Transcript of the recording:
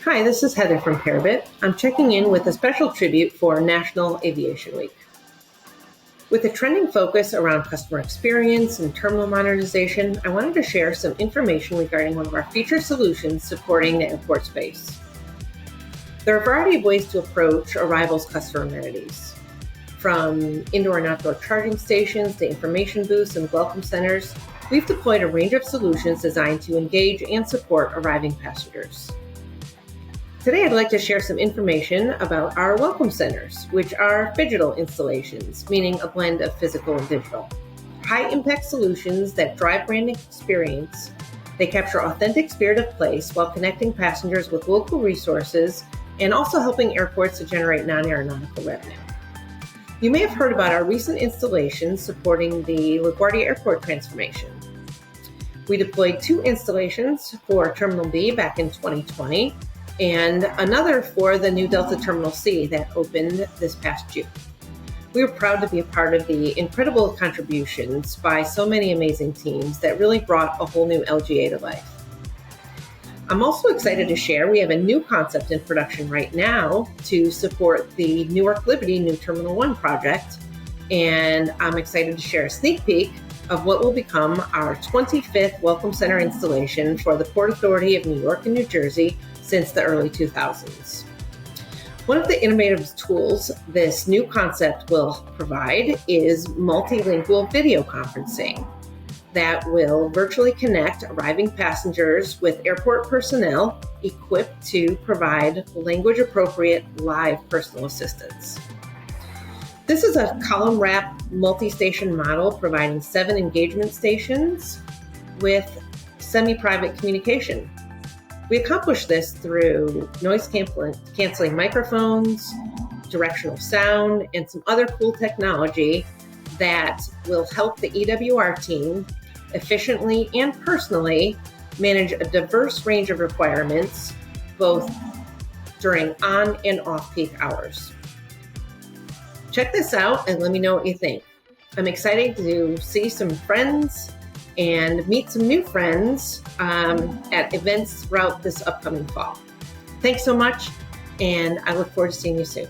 Hi, this is Heather from Parabit. I'm checking in with a special tribute for National Aviation Week. With a trending focus around customer experience and terminal modernization, I wanted to share some information regarding one of our feature solutions supporting the airport space. There are a variety of ways to approach Arrival's customer amenities. From indoor and outdoor charging stations to information booths and welcome centers, we've deployed a range of solutions designed to engage and support arriving passengers. Today, I'd like to share some information about our welcome centers, which are digital installations, meaning a blend of physical and digital. High-impact solutions that drive brand experience. They capture authentic spirit of place while connecting passengers with local resources and also helping airports to generate non-aeronautical revenue. You may have heard about our recent installations supporting the LaGuardia Airport transformation. We deployed 2 installations for Terminal B back in 2020, and another for the new Delta Terminal C that opened this past June. We were proud to be a part of the incredible contributions by so many amazing teams that really brought a whole new LGA to life. I'm also excited to share we have a new concept in production right now to support the Newark Liberty New Terminal 1 project, and I'm excited to share a sneak peek of what will become our 25th Welcome Center installation for the Port Authority of New York and New Jersey since the early 2000s. One of the innovative tools this new concept will provide is multilingual video conferencing that will virtually connect arriving passengers with airport personnel equipped to provide language-appropriate live personal assistance. This is a column-wrap multi-station model providing 7 engagement stations with semi-private communication. We accomplish this through noise canceling microphones, directional sound, and some other cool technology that will help the EWR team efficiently and personally manage a diverse range of requirements, both during on and off-peak hours. Check this out and let me know what you think. I'm excited to see some friends and meet some new friends at events throughout this upcoming fall. Thanks so much, and I look forward to seeing you soon.